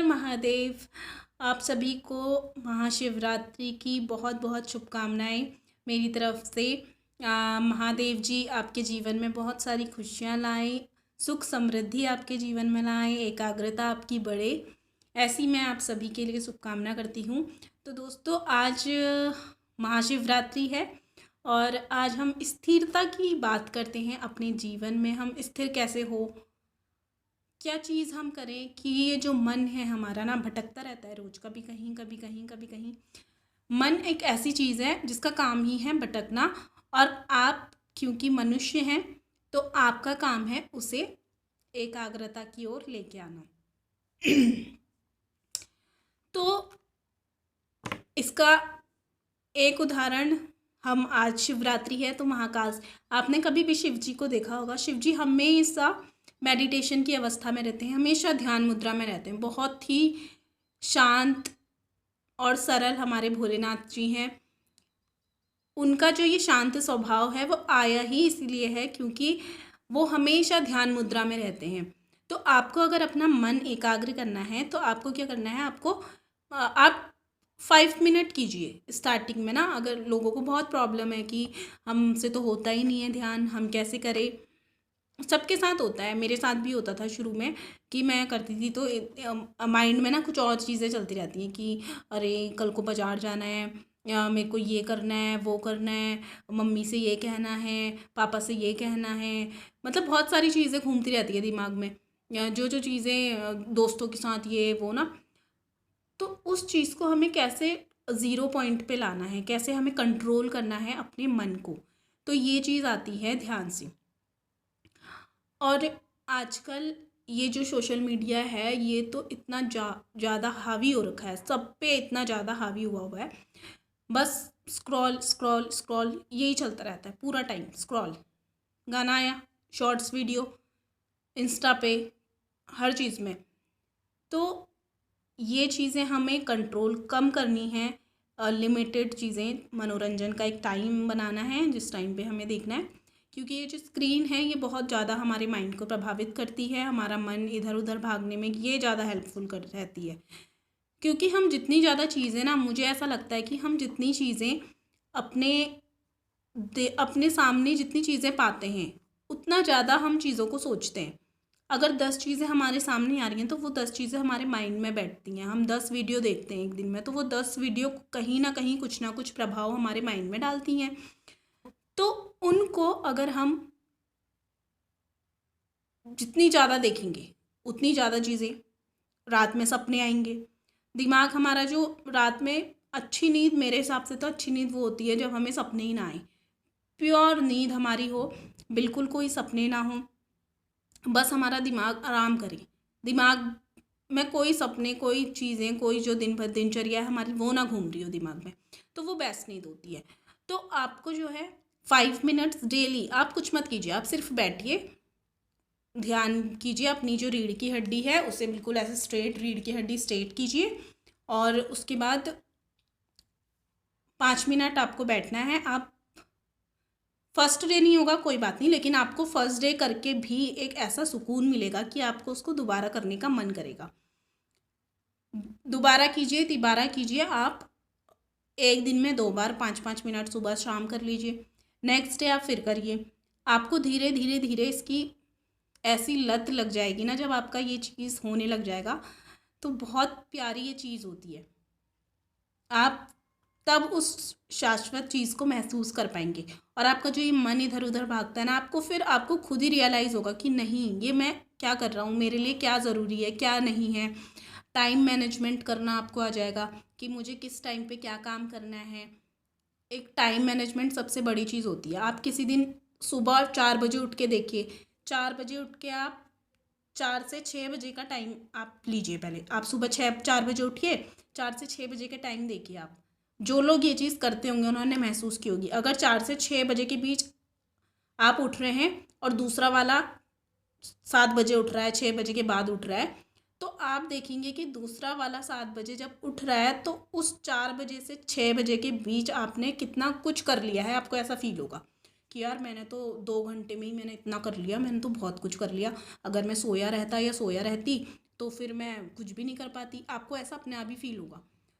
हर महादेव। आप सभी को महाशिवरात्रि की बहुत बहुत शुभकामनाएं मेरी तरफ से। महादेव जी आपके जीवन में बहुत सारी खुशियां लाएं, सुख समृद्धि आपके जीवन में लाएं, एकाग्रता आपकी बढ़े, ऐसी मैं आप सभी के लिए शुभकामना करती हूँ। तो दोस्तों, आज महाशिवरात्रि है और आज हम स्थिरता की बात करते हैं। अपने जीवन में हम स्थिर कैसे हो, क्या चीज़ हम करें कि ये जो मन है हमारा ना भटकता रहता है रोज, कभी कहीं कभी कहीं कभी कहीं। मन एक ऐसी चीज़ है जिसका काम ही है भटकना, और आप क्योंकि मनुष्य हैं तो आपका काम है उसे एकाग्रता की ओर लेके आना। तो इसका एक उदाहरण, हम आज शिवरात्रि है तो महाकाल, आपने कभी भी शिव जी को देखा होगा। शिव जी हमेशा मेडिटेशन की अवस्था में रहते हैं, हमेशा ध्यान मुद्रा में रहते हैं। बहुत ही शांत और सरल हमारे भोलेनाथ जी हैं। उनका जो ये शांत स्वभाव है वो आया ही इसलिए है क्योंकि वो हमेशा ध्यान मुद्रा में रहते हैं। तो आपको अगर अपना मन एकाग्र करना है तो आपको क्या करना है, आप 5 मिनट कीजिए स्टार्टिंग में ना। अगर लोगों को बहुत प्रॉब्लम है कि हमसे तो होता ही नहीं है ध्यान, हम कैसे करें, सबके साथ होता है, मेरे साथ भी होता था शुरू में कि मैं करती थी तो माइंड में ना कुछ और चीज़ें चलती रहती हैं कि अरे कल को बाज़ार जाना है, या मेरे को ये करना है, वो करना है, मम्मी से ये कहना है, पापा से ये कहना है। मतलब बहुत सारी चीज़ें घूमती रहती है दिमाग में, या जो चीज़ें दोस्तों के साथ ये वो ना। तो उस चीज़ को हमें कैसे ज़ीरो पॉइंट पे लाना है, कैसे हमें कंट्रोल करना है अपने मन को, तो ये चीज़ आती है ध्यान से। और आजकल ये जो सोशल मीडिया है ये तो इतना ज़्यादा हावी हो रखा है, सब पे इतना ज़्यादा हावी हुआ हुआ है। बस स्क्रॉल स्क्रॉल स्क्रॉल यही चलता रहता है पूरा टाइम। स्क्रॉल, गाना आया, शॉर्ट्स वीडियो, इंस्टा पे, हर चीज़ में। तो ये चीज़ें हमें कंट्रोल कम करनी है। लिमिटेड चीज़ें, मनोरंजन का एक टाइम बनाना है जिस टाइम पे हमें देखना है, क्योंकि ये जो स्क्रीन है ये बहुत ज़्यादा हमारे माइंड को प्रभावित करती है। हमारा मन इधर उधर भागने में ये ज़्यादा हेल्पफुल कर रहती है, क्योंकि हम जितनी ज़्यादा चीज़ें ना, मुझे ऐसा लगता है कि हम जितनी चीज़ें अपने सामने जितनी चीज़ें पाते हैं उतना ज़्यादा हम चीज़ों को सोचते हैं। अगर 10 चीज़ें हमारे सामने आ रही हैं तो वो 10 चीज़ें हमारे माइंड में बैठती हैं। हम 10 वीडियो देखते हैं एक दिन में, तो वो 10 वीडियो कहीं ना कहीं कुछ ना कुछ प्रभाव हमारे माइंड में डालती हैं। तो उनको अगर हम जितनी ज़्यादा देखेंगे उतनी ज़्यादा चीज़ें, रात में सपने आएंगे। दिमाग हमारा जो रात में, अच्छी नींद मेरे हिसाब से तो अच्छी नींद वो होती है जब हमें सपने ही ना आए, प्योर नींद हमारी हो, बिल्कुल कोई सपने ना हो, बस हमारा दिमाग आराम करे। दिमाग में कोई सपने, कोई चीज़ें, कोई जो दिन भर दिनचर्या है हमारी वो ना घूम रही हो दिमाग में, तो वो बेस्ट नींद होती है। तो आपको जो है 5 मिनट्स डेली, आप कुछ मत कीजिए, आप सिर्फ बैठिए, ध्यान कीजिए, अपनी जो रीढ़ की हड्डी है उसे बिल्कुल ऐसे स्ट्रेट, रीढ़ की हड्डी स्ट्रेट कीजिए, और उसके बाद 5 मिनट आपको बैठना है। आप फर्स्ट डे नहीं होगा कोई बात नहीं, लेकिन आपको फर्स्ट डे करके भी एक ऐसा सुकून मिलेगा कि आपको उसको दोबारा करने का मन करेगा। दोबारा कीजिए, तिबारा कीजिए, आप एक दिन में 2 बार 5-5 मिनट सुबह शाम कर लीजिए। नेक्स्ट डे आप फिर करिए। आपको धीरे धीरे धीरे इसकी ऐसी लत लग जाएगी ना, जब आपका ये चीज़ होने लग जाएगा तो बहुत प्यारी ये चीज़ होती है। आप तब उस शाश्वत चीज़ को महसूस कर पाएंगे, और आपका जो ये मन इधर उधर भागता है ना, आपको खुद ही रियलाइज़ होगा कि नहीं, ये मैं क्या कर रहा हूँ, मेरे लिए क्या ज़रूरी है, क्या नहीं है। टाइम मैनेजमेंट करना आपको आ जाएगा कि मुझे किस टाइम पे क्या काम करना है। एक टाइम मैनेजमेंट सबसे बड़ी चीज़ होती है। आप किसी दिन सुबह 4 बजे उठ के देखिए, 4 बजे उठ के आप 4 से 6 बजे का टाइम आप लीजिए। पहले आप सुबह 4 बजे उठिए, 4 से 6 बजे के टाइम देखिए। आप जो लोग ये चीज़ करते होंगे उन्होंने महसूस की होगी। अगर 4 से 6 बजे के बीच आप उठ रहे हैं और दूसरा वाला 7 बजे उठ रहा है, 6 बजे के बाद उठ रहा है, तो आप देखेंगे कि दूसरा वाला 7 बजे जब उठ रहा है तो उस 4 बजे से 6 बजे के बीच आपने कितना कुछ कर लिया है। आपको ऐसा फील होगा कि यार मैंने तो 2 घंटे में ही मैंने इतना कर लिया, मैंने तो बहुत कुछ कर लिया। अगर मैं सोया रहता या सोया रहती तो फिर मैं कुछ भी नहीं कर पाती, आपको ऐसा अपने आप ही फील होगा।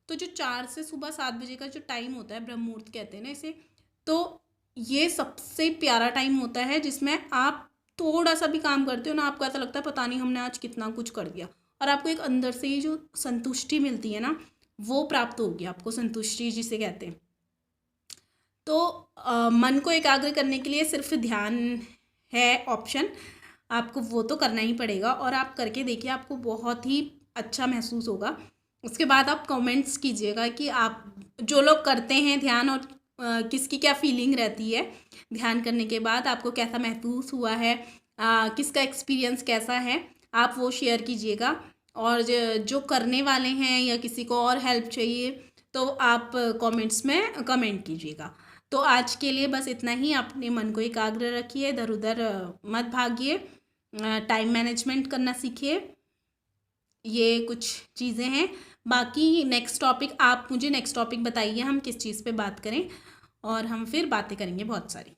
तो जो 4 से सुबह 7 बजे का जो टाइम होता है, ब्रह्म मुहूर्त कहते हैं ना इसे, तो ये सबसे प्यारा टाइम होता है जिसमें आप थोड़ा सा भी काम करते हो ना, आपको ऐसा लगता है पता नहीं हमने आज कितना कुछ कर दिया, और आपको एक अंदर से ही जो संतुष्टि मिलती है ना, वो प्राप्त होगी आपको, संतुष्टि जिसे कहते हैं। तो मन को एकाग्र करने के लिए सिर्फ ध्यान है ऑप्शन, आपको वो तो करना ही पड़ेगा, और आप करके देखिए, आपको बहुत ही अच्छा महसूस होगा। उसके बाद आप कमेंट्स कीजिएगा कि आप जो लोग करते हैं ध्यान, और किसकी क्या फीलिंग रहती है ध्यान करने के बाद, आपको कैसा महसूस हुआ है, किसका एक्सपीरियंस कैसा है, आप वो शेयर कीजिएगा। और जो करने वाले हैं या किसी को और हेल्प चाहिए तो आप कमेंट्स में कमेंट कीजिएगा। तो आज के लिए बस इतना ही, अपने मन को एकाग्र रखिए, इधर उधर मत भागिए, टाइम मैनेजमेंट करना सीखिए, ये कुछ चीज़ें हैं। बाकी नेक्स्ट टॉपिक, आप मुझे नेक्स्ट टॉपिक बताइए हम किस चीज़ पे बात करें, और हम फिर बातें करेंगे बहुत सारी।